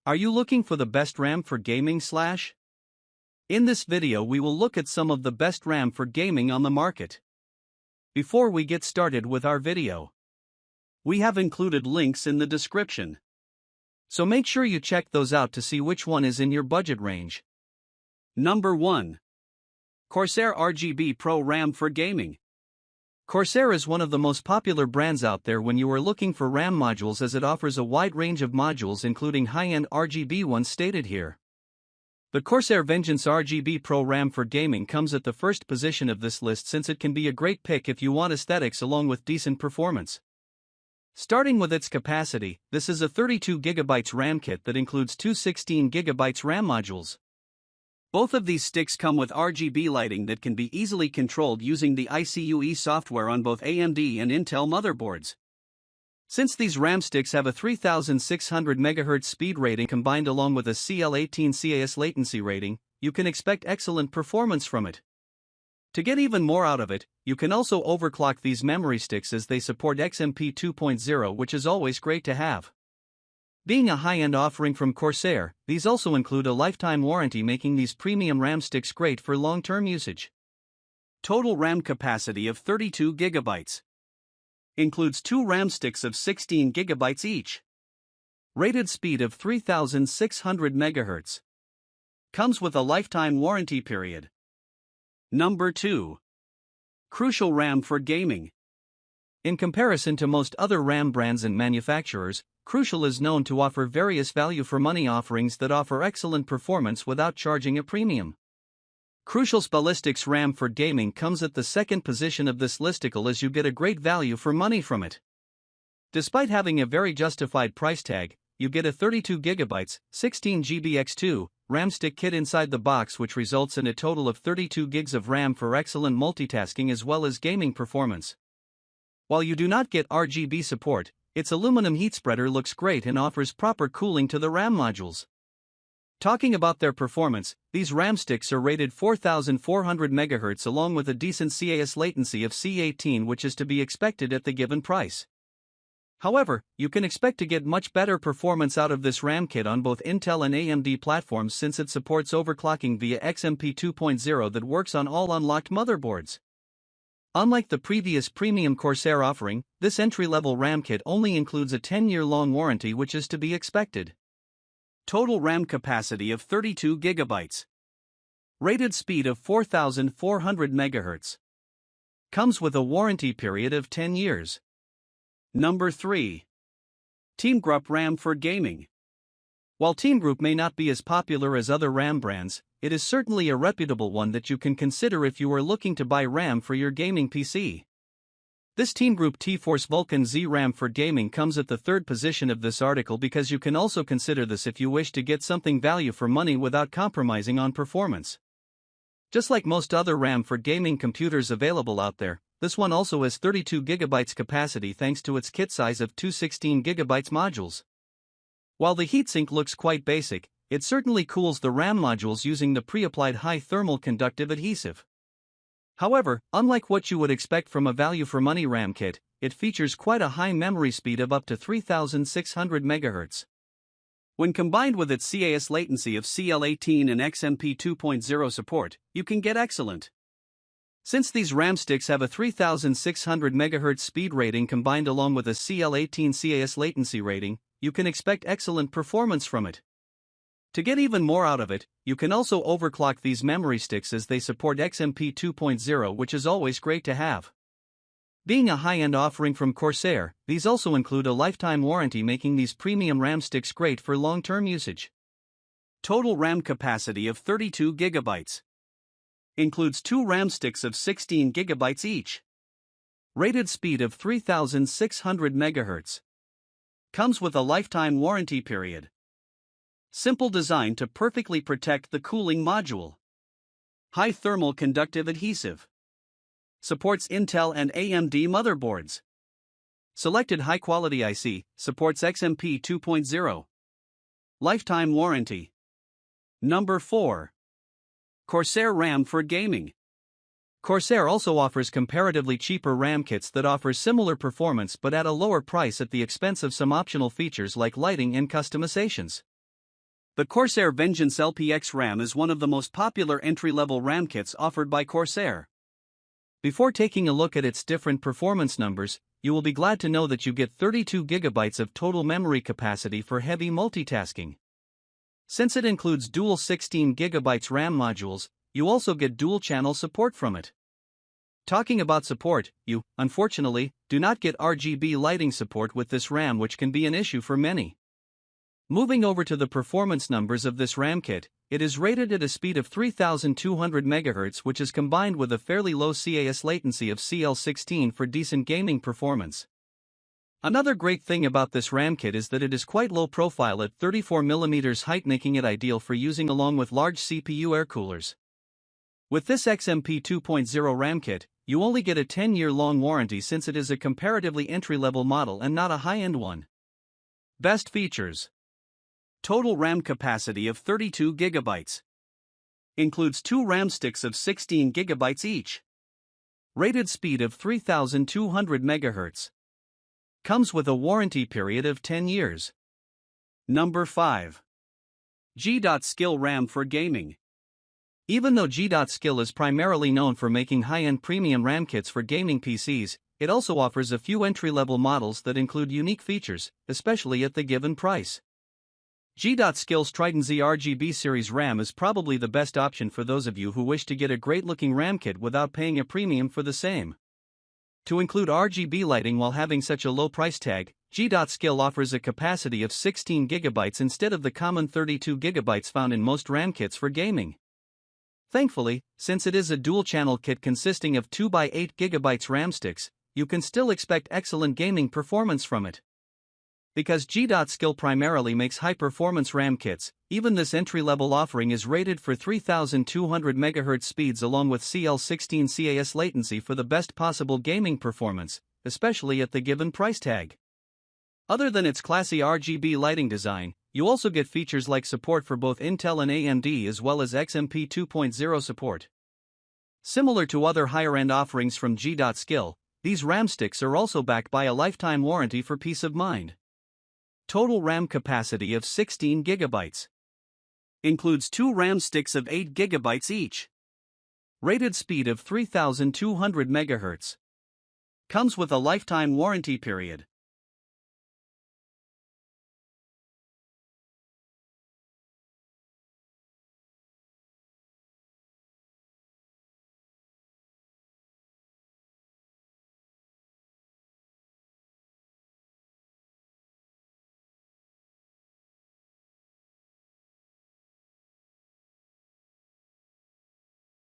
Are you looking for the best RAM for gaming slash? In this video we will look at some of the best RAM for gaming on the market. Before we get started with our video, we have included links in the description. So make sure you check those out to see which one is in your budget range. Number 1. Corsair RGB Pro RAM for gaming. Corsair is one of the most popular brands out there when you are looking for RAM modules, as it offers a wide range of modules including high-end RGB ones stated here. The Corsair Vengeance RGB Pro RAM for gaming comes at the first position of this list, since it can be a great pick if you want aesthetics along with decent performance. Starting with its capacity, this is a 32GB RAM kit that includes two 16GB RAM modules. Both of these sticks come with RGB lighting that can be easily controlled using the ICUE software on both AMD and Intel motherboards. Since these RAM sticks have a 3600 MHz speed rating combined along with a CL18 CAS latency rating, you can expect excellent performance from it. To get even more out of it, you can also overclock these memory sticks, as they support XMP 2.0, which is always great to have. Being a high-end offering from Corsair, these also include a lifetime warranty, making these premium RAM sticks great for long-term usage. Total RAM capacity of 32GB. Includes two RAM sticks of 16GB each. Rated speed of 3600 MHz. Comes with a lifetime warranty period. Number 2. Crucial RAM for gaming. In comparison to most other RAM brands and manufacturers, Crucial is known to offer various value-for-money offerings that offer excellent performance without charging a premium. Crucial's Ballistics RAM for gaming comes at the second position of this listicle, as you get a great value for money from it. Despite having a very justified price tag, you get a 32GB, 16GB X2 RAM stick kit inside the box, which results in a total of 32 gigs of RAM for excellent multitasking as well as gaming performance. While you do not get RGB support, its aluminum heat spreader looks great and offers proper cooling to the RAM modules. Talking about their performance, these RAM sticks are rated 4400 MHz along with a decent CAS latency of C18, which is to be expected at the given price. However, you can expect to get much better performance out of this RAM kit on both Intel and AMD platforms, since it supports overclocking via XMP 2.0 that works on all unlocked motherboards. Unlike the previous premium Corsair offering, this entry-level RAM kit only includes a 10-year-long warranty, which is to be expected. Total RAM capacity of 32GB. Rated speed of 4400 MHz. Comes with a warranty period of 10 years. Number 3. Team Group RAM for gaming. While Team Group may not be as popular as other RAM brands, it is certainly a reputable one that you can consider if you are looking to buy RAM for your gaming PC. This Team Group T-Force Vulcan Z RAM for gaming comes at the third position of this article, because you can also consider this if you wish to get something value for money without compromising on performance. Just like most other RAM for gaming computers available out there, this one also has 32GB capacity thanks to its kit size of two 16GB modules. While the heatsink looks quite basic, it certainly cools the RAM modules using the pre-applied high thermal conductive adhesive. However, unlike what you would expect from a value-for-money RAM kit, it features quite a high memory speed of up to 3600 MHz. When combined with its CAS latency of CL18 and XMP 2.0 support, you can get excellent. Since these RAM sticks have a 3600 MHz speed rating combined along with a CL18 CAS latency rating, you can expect excellent performance from it. To get even more out of it, you can also overclock these memory sticks, as they support XMP 2.0, which is always great to have. Being a high-end offering from Corsair, these also include a lifetime warranty, making these premium RAM sticks great for long-term usage. Total RAM capacity of 32GB. Includes two RAM sticks of 16GB each. Rated speed of 3600 MHz. Comes with a lifetime warranty period. Simple design to perfectly protect the cooling module. High thermal conductive adhesive. Supports Intel and AMD motherboards. Selected high-quality IC, supports XMP 2.0. Lifetime warranty. Number 4. Corsair RAM for gaming. Corsair also offers comparatively cheaper RAM kits that offer similar performance but at a lower price at the expense of some optional features like lighting and customizations. The Corsair Vengeance LPX RAM is one of the most popular entry-level RAM kits offered by Corsair. Before taking a look at its different performance numbers, you will be glad to know that you get 32 GB of total memory capacity for heavy multitasking. Since it includes dual 16 GB RAM modules, you also get dual-channel support from it. Talking about support, you, unfortunately, do not get RGB lighting support with this RAM, which can be an issue for many. Moving over to the performance numbers of this RAM kit, it is rated at a speed of 3200 MHz, which is combined with a fairly low CAS latency of CL16 for decent gaming performance. Another great thing about this RAM kit is that it is quite low profile at 34mm height, making it ideal for using along with large CPU air coolers. With this XMP 2.0 RAM kit, you only get a 10-year-long warranty since it is a comparatively entry-level model and not a high-end one. Best features: total RAM capacity of 32 GB. Includes 2 RAM sticks of 16 GB each. Rated speed of 3200 MHz. Comes with a warranty period of 10 years. Number 5. G.Skill RAM for gaming. Even though G.Skill is primarily known for making high-end premium RAM kits for gaming PCs, it also offers a few entry-level models that include unique features, especially at the given price. G.Skill's Trident Z RGB series RAM is probably the best option for those of you who wish to get a great-looking RAM kit without paying a premium for the same. To include RGB lighting while having such a low price tag, G.Skill offers a capacity of 16 GB instead of the common 32 GB found in most RAM kits for gaming. Thankfully, since it is a dual-channel kit consisting of 2x8 GB RAM sticks, you can still expect excellent gaming performance from it. Because G.Skill primarily makes high-performance RAM kits, even this entry-level offering is rated for 3200 MHz speeds along with CL16 CAS latency for the best possible gaming performance, especially at the given price tag. Other than its classy RGB lighting design, you also get features like support for both Intel and AMD as well as XMP 2.0 support. Similar to other higher-end offerings from G.Skill, these RAM sticks are also backed by a lifetime warranty for peace of mind. Total RAM capacity of 16 GB. Includes 2 RAM sticks of 8 GB each. Rated speed of 3200 MHz. Comes with a lifetime warranty period.